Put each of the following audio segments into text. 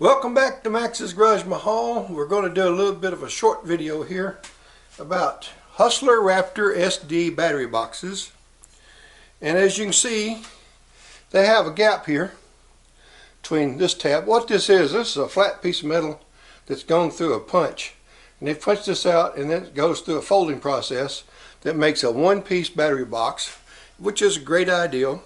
Welcome back to Maxs Garaj Mahal. We're going to do a little bit of a short video here about Hustler Raptor SD battery boxes. And as you can see, they have a gap here between this tab. What this is a flat piece of metal that's gone through a punch. And they punch this out and then it goes through a folding process that makes a one-piece battery box, which is a great idea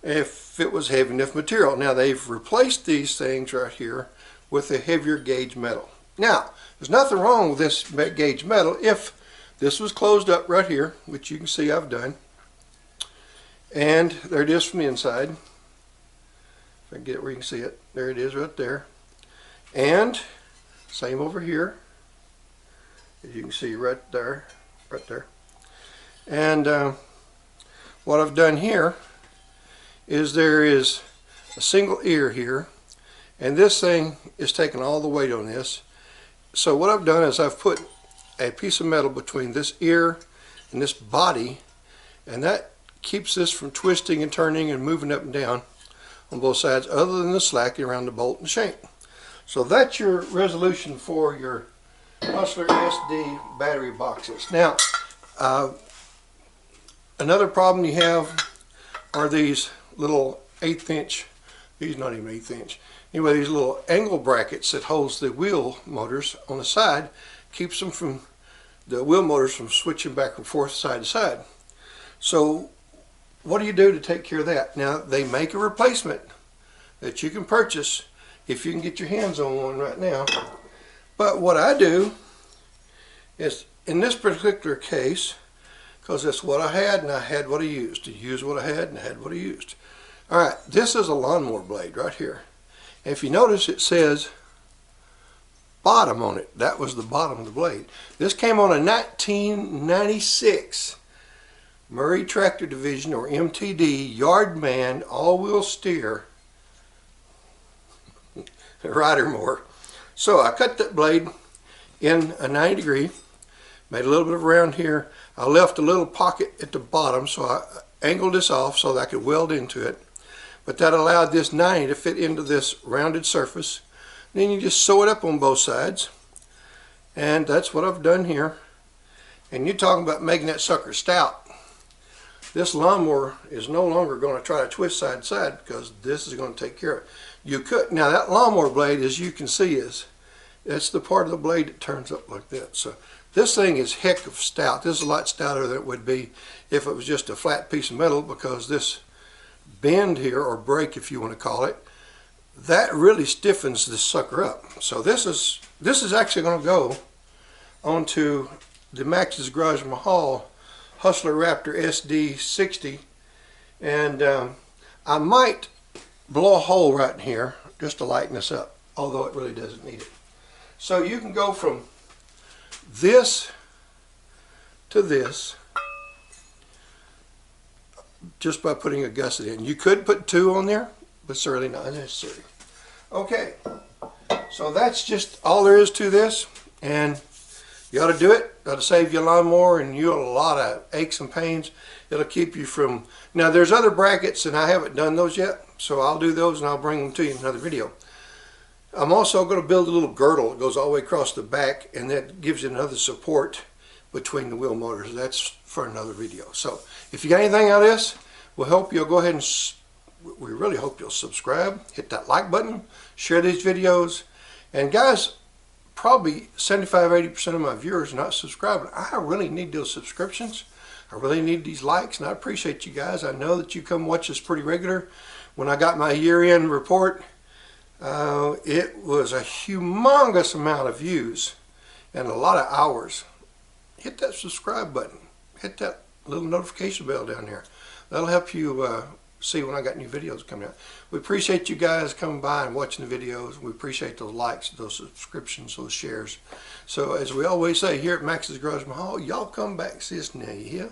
if it was heavy enough material. Now they've replaced these things right here with a heavier gauge metal. Now there's nothing wrong with this gauge metal if this was closed up right here, which you can see I've done, and there it is from the inside. If I can get it where you can see it, there it is right there, and same over here, as you can see right there. And what I've done here is there is a single ear here, and this thing is taking all the weight on this. So what I've done is I've put a piece of metal between this ear and this body, and that keeps this from twisting and turning and moving up and down on both sides, other than the slacking around the bolt and shank. So that's your resolution for your Hustler SD battery boxes. Now another problem you have are these little 1/8 inch, these not even 1/8 inch, anyway, these little angle brackets that holds the wheel motors on the side, keeps them from the wheel motors from switching back and forth side to side. So what do you do to take care of that? Now they make a replacement that you can purchase if you can get your hands on one right now. But what I do is, in this particular case, because that's what I had and I had what I used. I used what I had and I had what I used. Alright, this is a lawnmower blade right here. And if you notice, it says bottom on it. That was the bottom of the blade. This came on a 1996 Murray Tractor Division, or MTD, Yardman all-wheel steer rider mower. So I cut that blade in a 90 degree, made a little bit of round here. I left a little pocket at the bottom, so I angled this off so that I could weld into it. But that allowed this 90 to fit into this rounded surface. Then you just sew it up on both sides. And that's what I've done here. And you're talking about making that sucker stout. This lawnmower is no longer going to try to twist side to side, because this is going to take care of it. You could, now that lawnmower blade, as you can see, that's the part of the blade that turns up like that. So this thing is heck of stout. This is a lot stouter than it would be if it was just a flat piece of metal, because this bend here, or break if you want to call it, that really stiffens this sucker up. So this is actually going to go onto the Maxs Garaj Mahal Hustler Raptor SD 60, and I might blow a hole right in here just to lighten this up, although it really doesn't need it. So you can go from this to this just by putting a gusset in. You could put two on there, but it's really not necessary. Okay, so that's just all there is to this, and you ought to do it. It'll save you a lawnmower and you a lot of aches and pains. It'll keep you from, now there's other brackets and I haven't done those yet, so I'll do those and I'll bring them to you in another video. I'm also going to build a little girdle that goes all the way across the back, and that gives you another support between the wheel motors. That's for another video. So if you got anything out of this, we'll help you. Go ahead and we really hope you'll subscribe, hit that like button, share these videos. And guys, probably 75–80% of my viewers are not subscribing. I really need those subscriptions. I really need these likes, and I appreciate you guys. I know that you come watch us pretty regular. When I got my year-end report, it was a humongous amount of views and a lot of hours. Hit that subscribe button. Hit that little notification bell down there. That'll help you see when I got new videos coming out. We appreciate you guys coming by and watching the videos. We appreciate those likes, those subscriptions, those shares. So as we always say here at Maxs Garaj Mahal, y'all come back and see us now, you hear?